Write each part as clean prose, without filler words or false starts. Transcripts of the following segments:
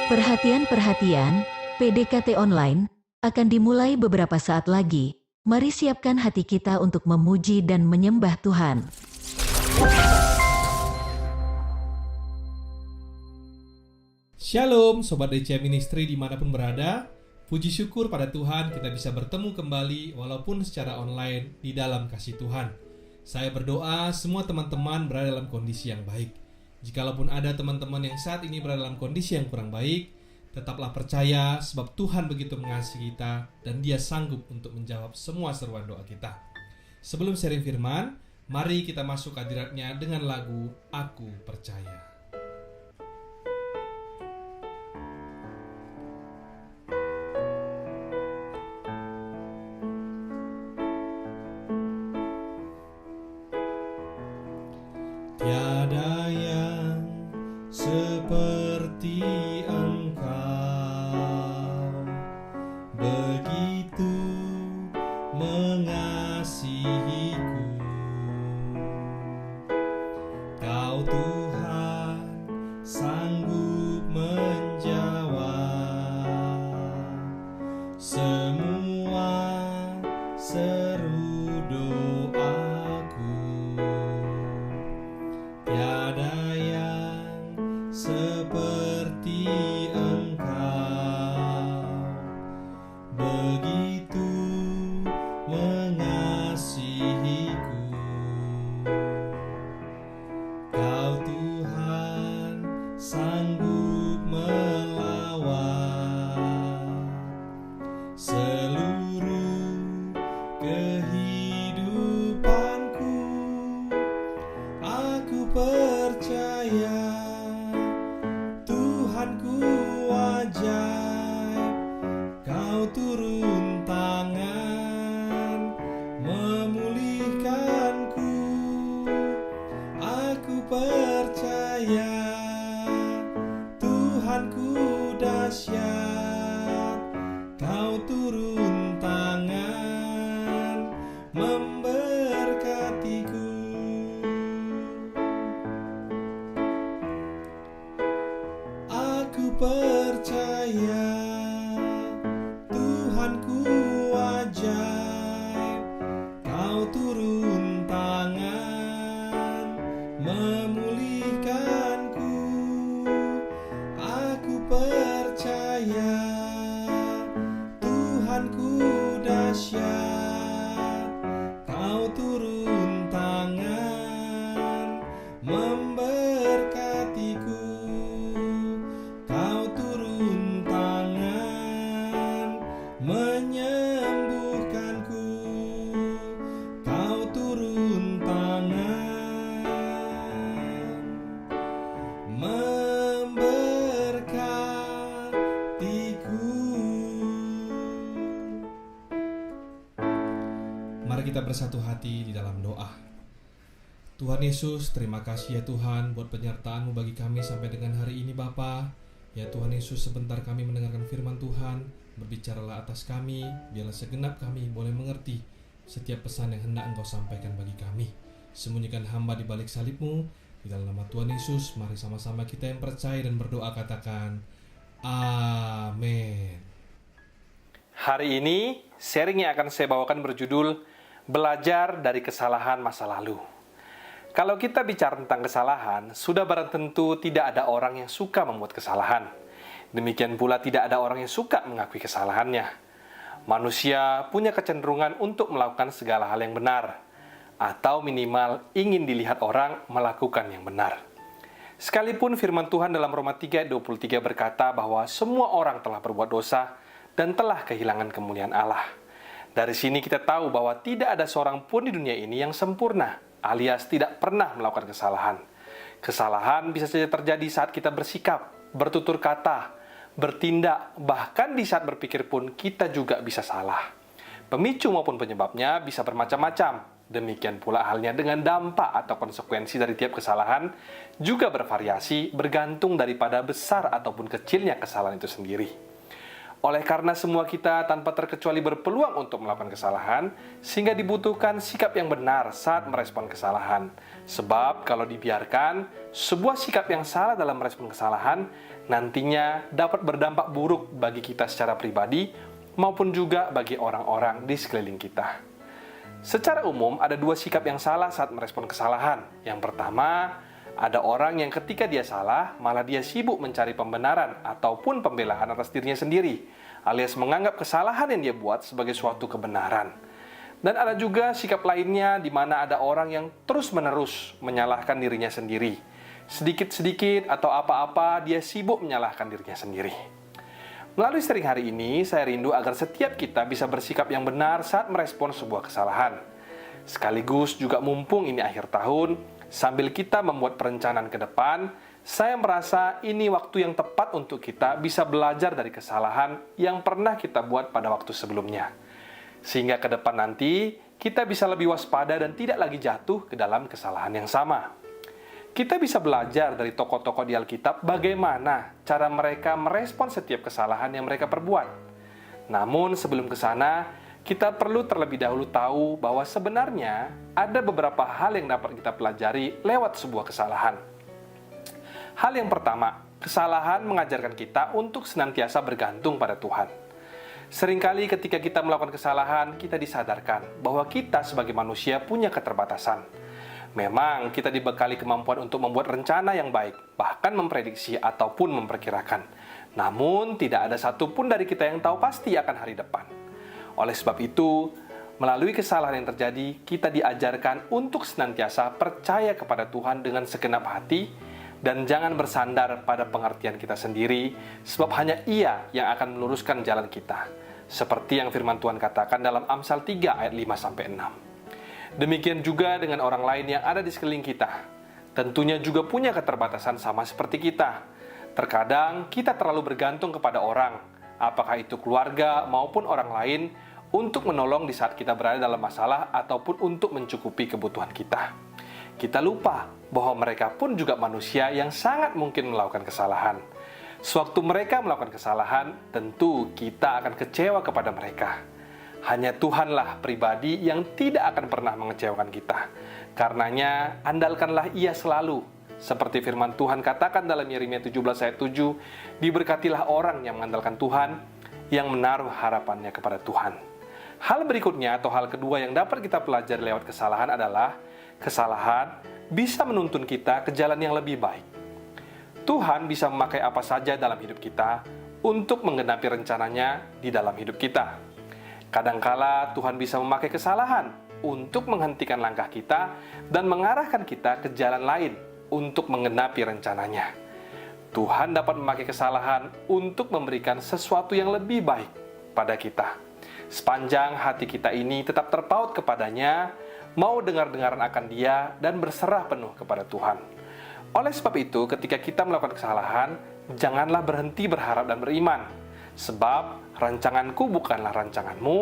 Perhatian, PDKT online akan dimulai beberapa saat lagi. Mari siapkan hati kita untuk memuji dan menyembah Tuhan. Shalom Sobat DCM Ministry dimanapun berada. Puji syukur pada Tuhan kita bisa bertemu kembali walaupun secara online di dalam kasih Tuhan. Saya berdoa semua teman-teman berada dalam kondisi yang baik. Jikalaupun ada teman-teman yang saat ini berada dalam kondisi yang kurang baik, tetaplah percaya sebab Tuhan begitu mengasihi kita dan Dia sanggup untuk menjawab semua seruan doa kita. Sebelum sharing firman, mari kita masuk ke hadirat-Nya dengan lagu Aku Percaya. Tiada yang seperti Engkau, begitu mengasihiku. Kau Tuhan sanggup menjawab semua seru doaku. Tiada yang seperti Engkau, begitu mengasihiku. Kau Tuhan sanggup melawat seluruh kehidupanku. Aku percaya Tuhanku ajaib, Kau turun tangan memulihkanku. Aku percaya Tuhanku dahsyat, Kau turun tangan memberkatiku. Aku percaya Tuhanku ajaib, Kau turun tangan memulihkanku. Aku percaya Tuhanku dahsyat, Kau turun tangan memberkatiku. Kau turun tangan menyembuhkanku. Kau turun tangan memberkatiku. Mari kita bersatu hati di dalam doa. Tuhan Yesus, terima kasih ya Tuhan buat penyertaan-Mu bagi kami sampai dengan hari ini Bapa. Ya Tuhan Yesus, sebentar kami mendengarkan firman Tuhan, berbicaralah atas kami, biarlah segenap kami boleh mengerti setiap pesan yang hendak Engkau sampaikan bagi kami. Sembunyikan hamba di balik salib-Mu, di dalam nama Tuhan Yesus, mari sama-sama kita yang percaya dan berdoa katakan, Amin. Hari ini, sharing yang akan saya bawakan berjudul Belajar dari Kesalahan Masa Lalu. Kalau kita bicara tentang kesalahan, sudah barang tentu tidak ada orang yang suka membuat kesalahan. Demikian pula tidak ada orang yang suka mengakui kesalahannya. Manusia punya kecenderungan untuk melakukan segala hal yang benar, atau minimal ingin dilihat orang melakukan yang benar. Sekalipun firman Tuhan dalam Roma 3:23 berkata bahwa semua orang telah berbuat dosa dan telah kehilangan kemuliaan Allah. Dari sini kita tahu bahwa tidak ada seorang pun di dunia ini yang sempurna, alias tidak pernah melakukan kesalahan. Kesalahan bisa saja terjadi saat kita bersikap, bertutur kata, bertindak, bahkan di saat berpikir pun kita juga bisa salah. Pemicu maupun penyebabnya bisa bermacam-macam. Demikian pula halnya dengan dampak atau konsekuensi dari tiap kesalahan juga bervariasi bergantung daripada besar ataupun kecilnya kesalahan itu sendiri. Oleh karena semua kita tanpa terkecuali berpeluang untuk melakukan kesalahan, sehingga dibutuhkan sikap yang benar saat merespon kesalahan. Sebab kalau dibiarkan, sebuah sikap yang salah dalam merespon kesalahan nantinya dapat berdampak buruk bagi kita secara pribadi maupun juga bagi orang-orang di sekeliling kita. Secara umum, ada dua sikap yang salah saat merespon kesalahan. Yang pertama, ada orang yang ketika dia salah, malah dia sibuk mencari pembenaran ataupun pembelaan atas dirinya sendiri, alias menganggap kesalahan yang dia buat sebagai suatu kebenaran. Dan ada juga sikap lainnya di mana ada orang yang terus-menerus menyalahkan dirinya sendiri. Sedikit-sedikit atau apa-apa dia sibuk menyalahkan dirinya sendiri. Melalui sharing hari ini, saya rindu agar setiap kita bisa bersikap yang benar saat merespon sebuah kesalahan. Sekaligus juga mumpung ini akhir tahun, sambil kita membuat perencanaan ke depan, saya merasa ini waktu yang tepat untuk kita bisa belajar dari kesalahan yang pernah kita buat pada waktu sebelumnya. Sehingga ke depan nanti, kita bisa lebih waspada dan tidak lagi jatuh ke dalam kesalahan yang sama. Kita bisa belajar dari tokoh-tokoh di Alkitab bagaimana cara mereka merespon setiap kesalahan yang mereka perbuat. Namun sebelum ke sana, kita perlu terlebih dahulu tahu bahwa sebenarnya ada beberapa hal yang dapat kita pelajari lewat sebuah kesalahan. Hal yang pertama, kesalahan mengajarkan kita untuk senantiasa bergantung pada Tuhan. Seringkali ketika kita melakukan kesalahan, kita disadarkan bahwa kita sebagai manusia punya keterbatasan. Memang kita dibekali kemampuan untuk membuat rencana yang baik, bahkan memprediksi ataupun memperkirakan. Namun tidak ada satupun dari kita yang tahu pasti akan hari depan. Oleh sebab itu, melalui kesalahan yang terjadi, kita diajarkan untuk senantiasa percaya kepada Tuhan dengan segenap hati dan jangan bersandar pada pengertian kita sendiri, sebab hanya Ia yang akan meluruskan jalan kita. Seperti yang firman Tuhan katakan dalam Amsal 3 ayat 5-6. Demikian juga dengan orang lain yang ada di sekeliling kita. Tentunya juga punya keterbatasan sama seperti kita. Terkadang kita terlalu bergantung kepada orang, apakah itu keluarga maupun orang lain, untuk menolong di saat kita berada dalam masalah ataupun untuk mencukupi kebutuhan kita. Kita lupa bahwa mereka pun juga manusia yang sangat mungkin melakukan kesalahan. Sewaktu mereka melakukan kesalahan, tentu kita akan kecewa kepada mereka. Hanya Tuhanlah pribadi yang tidak akan pernah mengecewakan kita. Karenanya, andalkanlah Ia selalu. Seperti firman Tuhan katakan dalam Yeremia 17 ayat 7, diberkatilah orang yang mengandalkan Tuhan, yang menaruh harapannya kepada Tuhan. Hal berikutnya atau hal kedua yang dapat kita pelajari lewat kesalahan adalah kesalahan bisa menuntun kita ke jalan yang lebih baik. Tuhan bisa memakai apa saja dalam hidup kita untuk menggenapi rencananya di dalam hidup kita. Kadangkala Tuhan bisa memakai kesalahan untuk menghentikan langkah kita dan mengarahkan kita ke jalan lain untuk menggenapi rencananya. Tuhan dapat memakai kesalahan untuk memberikan sesuatu yang lebih baik pada kita. Sepanjang hati kita ini tetap terpaut kepadanya, mau dengar-dengaran akan Dia, dan berserah penuh kepada Tuhan. Oleh sebab itu, ketika kita melakukan kesalahan, janganlah berhenti berharap dan beriman. Sebab, rancanganku bukanlah rancanganmu,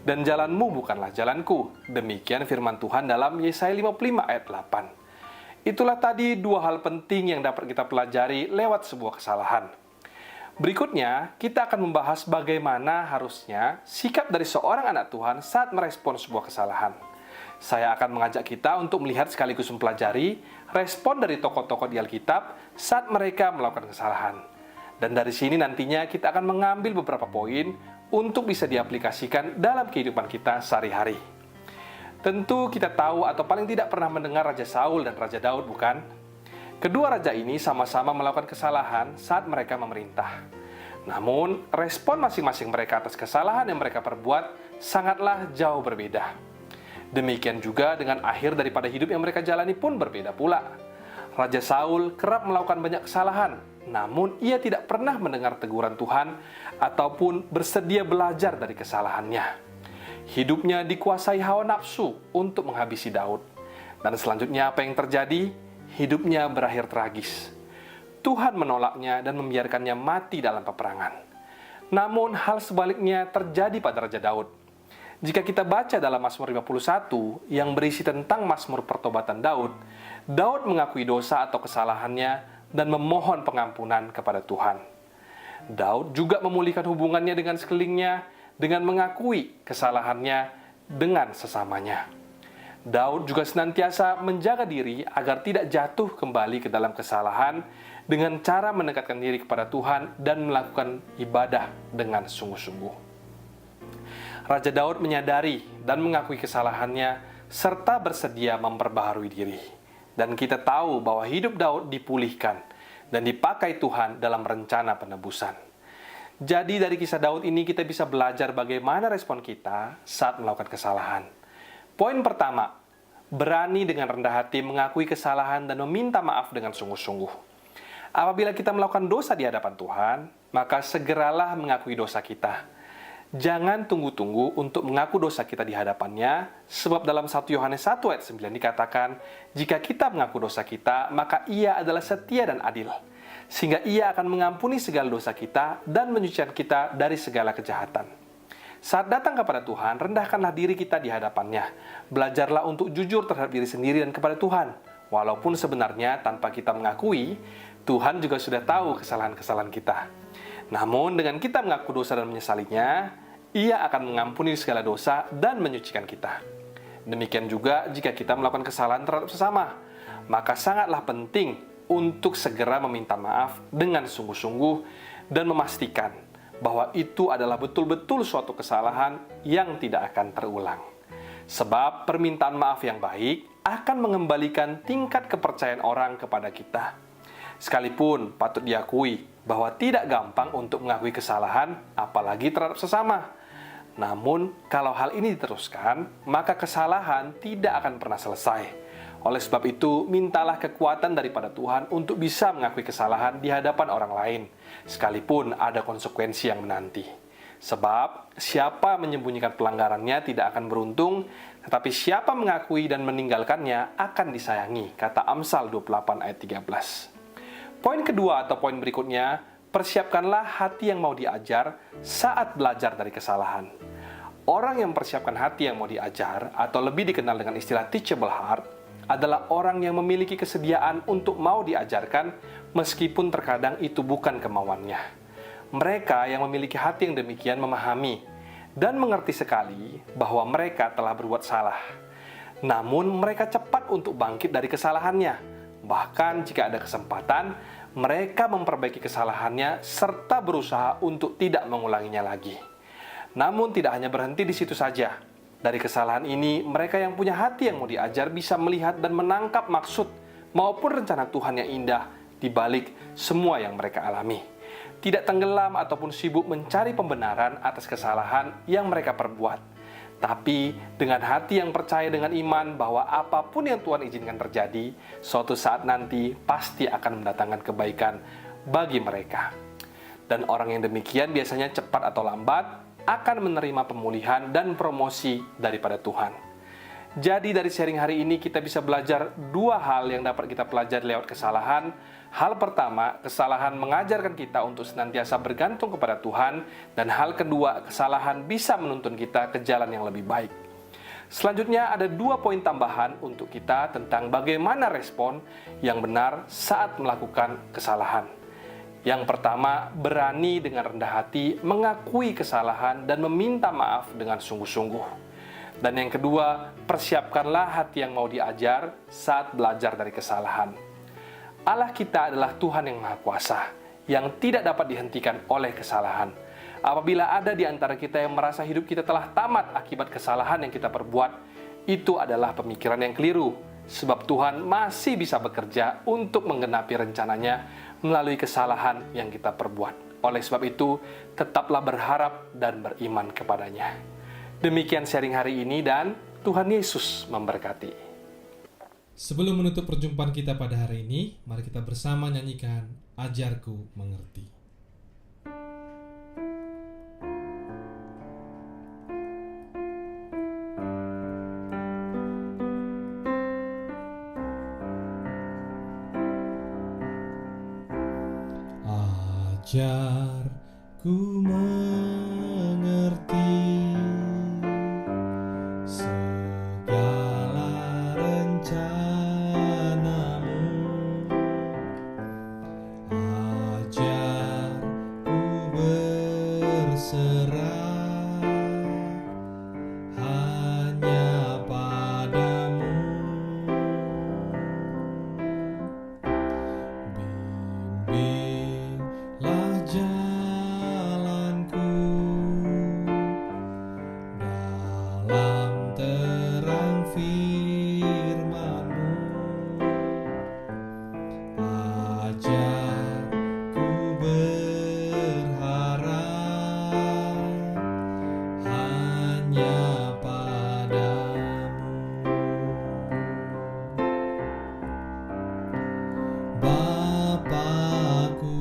dan jalanmu bukanlah jalanku. Demikian firman Tuhan dalam Yesaya 55 ayat 8. Itulah tadi dua hal penting yang dapat kita pelajari lewat sebuah kesalahan. Berikutnya, kita akan membahas bagaimana harusnya sikap dari seorang anak Tuhan saat merespon sebuah kesalahan. Saya akan mengajak kita untuk melihat sekaligus mempelajari respon dari tokoh-tokoh di Alkitab saat mereka melakukan kesalahan. Dan dari sini nantinya kita akan mengambil beberapa poin untuk bisa diaplikasikan dalam kehidupan kita sehari-hari. Tentu kita tahu atau paling tidak pernah mendengar Raja Saul dan Raja Daud, bukan? Kedua raja ini sama-sama melakukan kesalahan saat mereka memerintah. Namun, respon masing-masing mereka atas kesalahan yang mereka perbuat sangatlah jauh berbeda. Demikian juga dengan akhir daripada hidup yang mereka jalani pun berbeda pula. Raja Saul kerap melakukan banyak kesalahan, namun ia tidak pernah mendengar teguran Tuhan ataupun bersedia belajar dari kesalahannya. Hidupnya dikuasai hawa nafsu untuk menghabisi Daud. Dan selanjutnya apa yang terjadi? Hidupnya berakhir tragis. Tuhan menolaknya dan membiarkannya mati dalam peperangan. Namun hal sebaliknya terjadi pada Raja Daud. Jika kita baca dalam Mazmur 51 yang berisi tentang Mazmur pertobatan Daud, Daud mengakui dosa atau kesalahannya dan memohon pengampunan kepada Tuhan. Daud juga memulihkan hubungannya dengan sekelilingnya dengan mengakui kesalahannya dengan sesamanya. Daud juga senantiasa menjaga diri agar tidak jatuh kembali ke dalam kesalahan dengan cara mendekatkan diri kepada Tuhan dan melakukan ibadah dengan sungguh-sungguh. Raja Daud menyadari dan mengakui kesalahannya serta bersedia memperbaharui diri. Dan kita tahu bahwa hidup Daud dipulihkan dan dipakai Tuhan dalam rencana penebusan. Jadi dari kisah Daud ini kita bisa belajar bagaimana respon kita saat melakukan kesalahan. Poin pertama, berani dengan rendah hati mengakui kesalahan dan meminta maaf dengan sungguh-sungguh. Apabila kita melakukan dosa di hadapan Tuhan, maka segeralah mengakui dosa kita. Jangan tunggu-tunggu untuk mengaku dosa kita di hadapannya, sebab dalam 1 Yohanes 1 ayat 9 dikatakan, jika kita mengaku dosa kita, maka Ia adalah setia dan adil, sehingga Ia akan mengampuni segala dosa kita dan menyucikan kita dari segala kejahatan. Saat datang kepada Tuhan, rendahkanlah diri kita di hadapannya. Belajarlah untuk jujur terhadap diri sendiri dan kepada Tuhan. Walaupun sebenarnya tanpa kita mengakui, Tuhan juga sudah tahu kesalahan-kesalahan kita. Namun dengan kita mengaku dosa dan menyesalinya, Ia akan mengampuni segala dosa dan menyucikan kita. Demikian juga jika kita melakukan kesalahan terhadap sesama, maka sangatlah penting untuk segera meminta maaf dengan sungguh-sungguh dan memastikan bahwa itu adalah betul-betul suatu kesalahan yang tidak akan terulang. Sebab permintaan maaf yang baik akan mengembalikan tingkat kepercayaan orang kepada kita. Sekalipun patut diakui bahwa tidak gampang untuk mengakui kesalahan, apalagi terhadap sesama. Namun, kalau hal ini diteruskan, maka kesalahan tidak akan pernah selesai. Oleh sebab itu, mintalah kekuatan daripada Tuhan untuk bisa mengakui kesalahan di hadapan orang lain, sekalipun ada konsekuensi yang menanti. Sebab, siapa menyembunyikan pelanggarannya tidak akan beruntung, tetapi siapa mengakui dan meninggalkannya akan disayangi, kata Amsal 28 ayat 13. Poin kedua atau poin berikutnya, persiapkanlah hati yang mau diajar saat belajar dari kesalahan. Orang yang mempersiapkan hati yang mau diajar, atau lebih dikenal dengan istilah teachable heart, adalah orang yang memiliki kesediaan untuk mau diajarkan meskipun terkadang itu bukan kemauannya. Mereka yang memiliki hati yang demikian memahami dan mengerti sekali bahwa mereka telah berbuat salah. Namun mereka cepat untuk bangkit dari kesalahannya. Bahkan jika ada kesempatan, mereka memperbaiki kesalahannya serta berusaha untuk tidak mengulanginya lagi. Namun tidak hanya berhenti di situ saja. Dari kesalahan ini, mereka yang punya hati yang mau diajar bisa melihat dan menangkap maksud maupun rencana Tuhan yang indah di balik semua yang mereka alami. Tidak tenggelam ataupun sibuk mencari pembenaran atas kesalahan yang mereka perbuat. Tapi dengan hati yang percaya dengan iman bahwa apapun yang Tuhan izinkan terjadi, suatu saat nanti pasti akan mendatangkan kebaikan bagi mereka. Dan orang yang demikian biasanya cepat atau lambat akan menerima pemulihan dan promosi daripada Tuhan. Jadi dari sharing hari ini kita bisa belajar dua hal yang dapat kita pelajari lewat kesalahan. Hal pertama, kesalahan mengajarkan kita untuk senantiasa bergantung kepada Tuhan. Dan hal kedua, kesalahan bisa menuntun kita ke jalan yang lebih baik. Selanjutnya ada dua poin tambahan untuk kita tentang bagaimana respon yang benar saat melakukan kesalahan. Yang pertama, berani dengan rendah hati mengakui kesalahan dan meminta maaf dengan sungguh-sungguh. Dan yang kedua, persiapkanlah hati yang mau diajar saat belajar dari kesalahan. Allah kita adalah Tuhan yang Maha Kuasa, yang tidak dapat dihentikan oleh kesalahan. Apabila ada di antara kita yang merasa hidup kita telah tamat akibat kesalahan yang kita perbuat, itu adalah pemikiran yang keliru. Sebab Tuhan masih bisa bekerja untuk menggenapi rencananya melalui kesalahan yang kita perbuat. Oleh sebab itu, tetaplah berharap dan beriman kepadanya. Demikian sharing hari ini dan Tuhan Yesus memberkati. Sebelum menutup perjumpaan kita pada hari ini, mari kita bersama nyanyikan Ajarku Mengerti. Ajarku mengerti segala rencanamu. Ajarku berserah hanya padamu. Bimbinglah jalanku dalam terang firman-Mu. Ajarku berharap hanya padamu. Bapakku,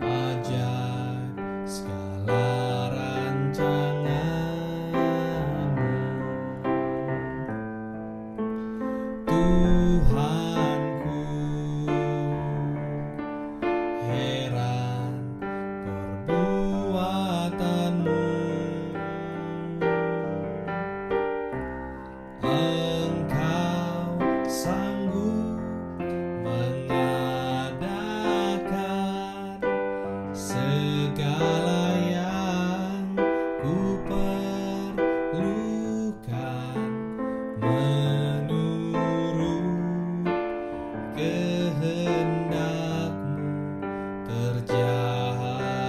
ajar segala rancangan-Mu. Tuhanku, heran perbuatan-Mu. Engkau sanggup mengadakan segala yang ku perlukan menurut kehendak-Mu, terjadilah.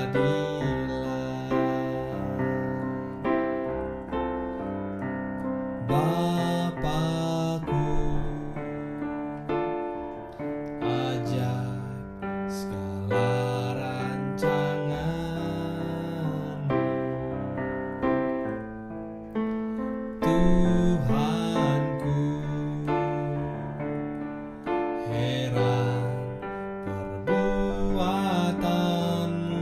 Bapakku, ajar segala rancangan-Mu. Tuhanku, heran perbuatan-Mu.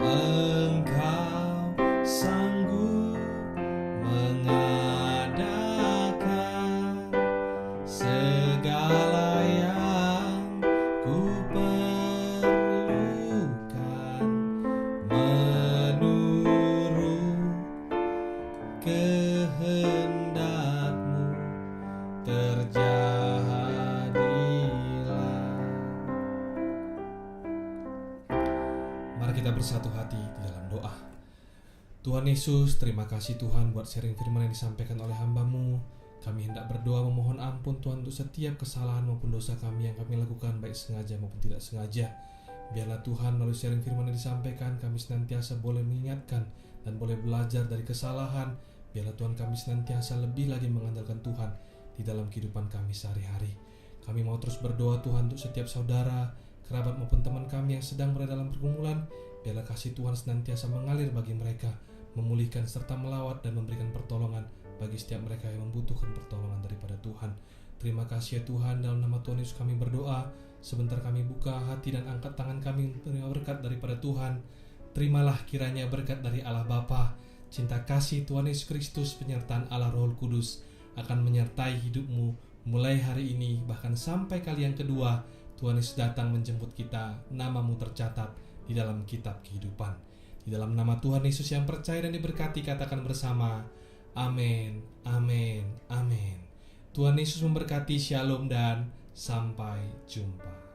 Engkau sanggup mengadakan segala yang ku perlukan menurut kehendak-Mu, terjadilah. Mari kita bersatu hati di dalam doa. Tuhan Yesus, terima kasih Tuhan buat sharing firman yang disampaikan oleh hamba-Mu. Kami hendak berdoa memohon ampun Tuhan untuk setiap kesalahan maupun dosa kami yang kami lakukan baik sengaja maupun tidak sengaja. Biarlah Tuhan melalui sharing firman yang disampaikan kami senantiasa boleh mengingatkan dan boleh belajar dari kesalahan. Biarlah Tuhan kami senantiasa lebih lagi mengandalkan Tuhan di dalam kehidupan kami sehari-hari. Kami mau terus berdoa Tuhan untuk setiap saudara, kerabat maupun teman kami yang sedang berada dalam pergumulan. Biarlah kasih Tuhan senantiasa mengalir bagi mereka, memulihkan serta melawat dan memberikan pertolongan bagi setiap mereka yang membutuhkan pertolongan daripada Tuhan. Terima kasih ya Tuhan, dalam nama Tuhan Yesus kami berdoa. Sebentar kami buka hati dan angkat tangan kami untuk menerima berkat daripada Tuhan. Terimalah kiranya berkat dari Allah Bapa, cinta kasih Tuhan Yesus Kristus, penyertaan Allah Roh Kudus akan menyertai hidupmu mulai hari ini bahkan sampai kali yang kedua Tuhan Yesus datang menjemput kita. Namamu tercatat di dalam kitab kehidupan. Di dalam nama Tuhan Yesus yang percaya dan diberkati, katakan bersama, amin, amin, amin. Tuhan Yesus memberkati, shalom dan sampai jumpa.